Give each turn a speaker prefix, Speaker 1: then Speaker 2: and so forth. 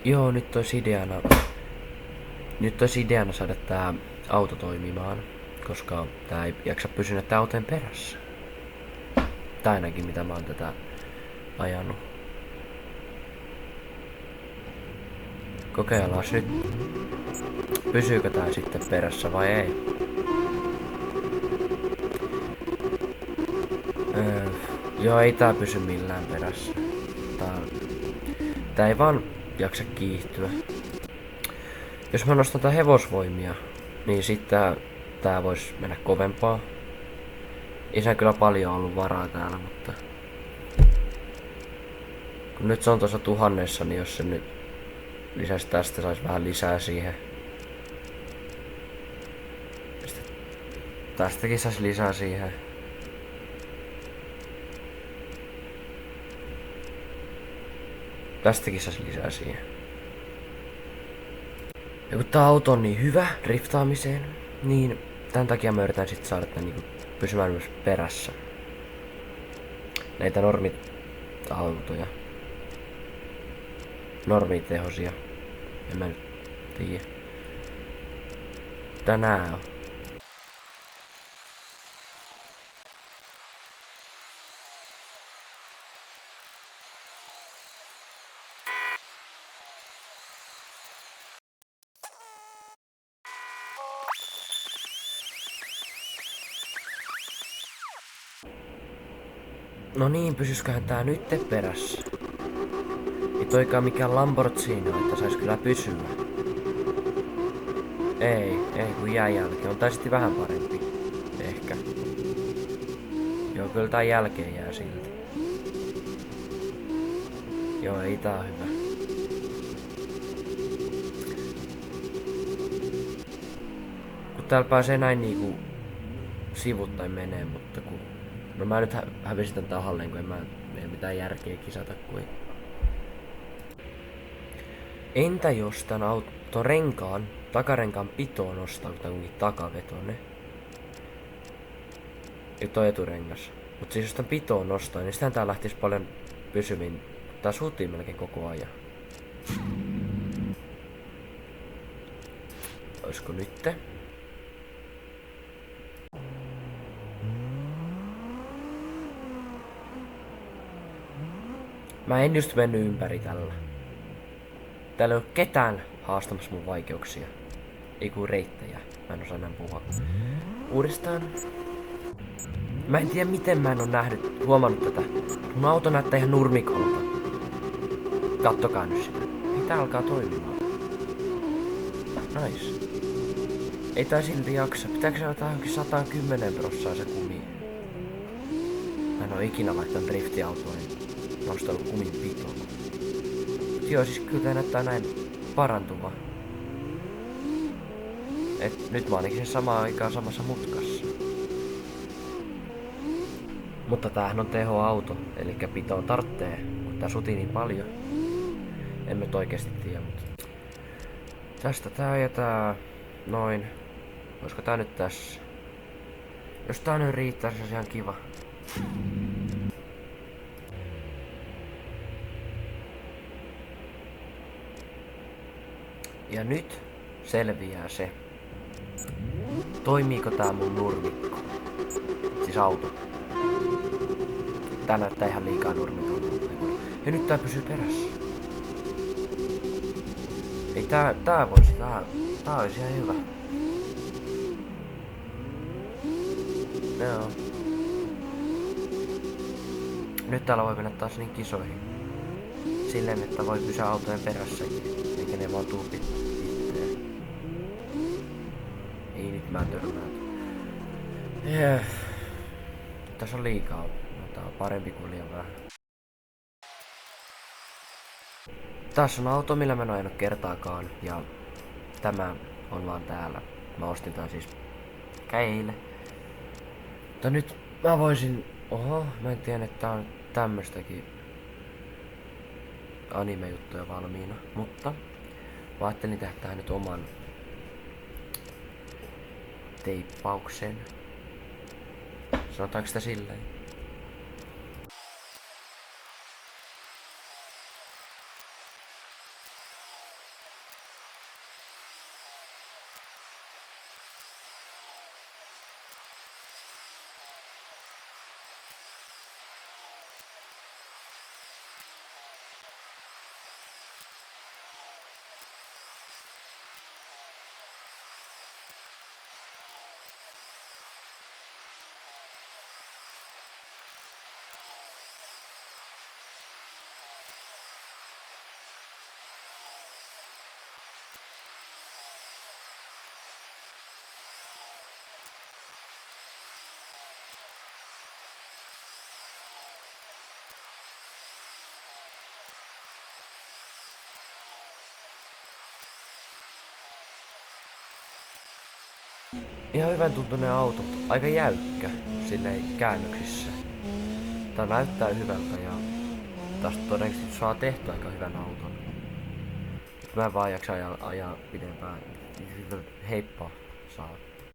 Speaker 1: Joo, nyt olisi ideana saada tää auto toimimaan, koska tää ei jaksa pysyä tää autojen perässä. Tai ainakin mitä mä oon tätä ajanut. Kokeillaan nyt, pysyykö tää sitten perässä vai ei. Joo, ei tää pysy millään perässä. Tää ei vaan jaksa kiihtyä. Jos mä nostan tää hevosvoimia, niin sitten tää vois mennä kovempaa. Ei siinä kyllä paljon ollut varaa täällä, mutta... Kun nyt se on tuossa 1000, niin jos se nyt lisäisi tästä, sais vähän lisää siihen. Sitten tästäkin sais lisää siihen. Tästäkin sais lisää siihen. Ja kun tää auto on niin hyvä driftaamiseen, niin tän takia mä yritän sit saada tän niinku pysymään myös perässä. Näitä normit-autoja. Normitehosia. En mä nyt tiedä. Tänään on. No niin, pysysköhän tää nyt perässä? Ei toikaan mikään Lamborghini, että sais kyllä pysyä. Ei kun jää jälkeen. On tää sitten vähän parempi. Ehkä. Joo, kyllä tää jälkeen jää silti. Joo, ei tää on hyvä. Kun täällä pääsee näin niinku sivuttain menee, mutta kun... No mä nyt hävisin tän tahalleen, kun ei mitään järkeä kisata, kun ei... Entä jos tän auton takarenkaan pitoon nostaa, kun tää onkin takavetone? Ja toi eturengas. Mut siis jos tän pitoon nostaa, niin sitähän tää lähtis paljon pysyviin. Tää suuttii melkein koko ajan. Oisko nytte? Mä en just mennyt ympäri tällä. Täällä ei oo ketään haastamassa mun vaikeuksia. Ei ku reittejä. Mä en osaa enää puhua. Uudestaan. Mä en tiedä miten mä en oo huomannut tätä. Mun auto näyttää ihan nurmikolta. Kattokaa nyt sitä. Ei tää alkaa toimimaan. Nice. Ei tää silti jaksa. Pitääkö se ottaa johonkin 110% se kumi? Mä en oo ikinä laittanut driftiautoa. Nostanut kumin pitoon. Joo, siis kyllä tää näyttää näin parantuva. Et nyt mä ainakin sen samaan aikaan samassa mutkassa. Mutta tämähän on tehoauto, eli pitoon tarttee, kun tää sutii niin paljon. En nyt oikeesti tiedä, mutta... Tästä tää ja tää... Noin. Olisiko tää nyt tässä? Jos tää nyt riittää, se on ihan kiva. Ja nyt selviää se, toimiiko tää mun nurmikko. Siis auto. Tää näyttää ihan liikaa nurmikolta. Ja nyt tää pysyy perässä. Ei tää olisi ihan hyvä. Joo. Nyt täällä voi mennä taas niin kisoihin. Silleen, että voi pysyä autojen perässä. Eikä ne vaan tuu itteen. Ei nyt mä törmään. Tässä on liikaa. No, tää on parempi kuin liian vähän. Tässä on auto, millä mä en oo ajanut kertaakaan. Ja tämä on vaan täällä. Mä ostin tän siis eilen. Mutta nyt mä voisin... Oho, mä en tiedä, että tää on tämmöstäkin anime-juttuja valmiina. Mutta mä ajattelin tehdä tähän nyt oman teippauksen. Sanotaanko sitä silleen? Ihan hyvän tuntunen auto, mutta aika jäykkä silleen käännöksissä. Tää näyttää hyvältä ja tästä todennäköisesti saa tehtyä aika hyvän auton. Mä en vaan jaksa ajaa pidempään. Heippa saa.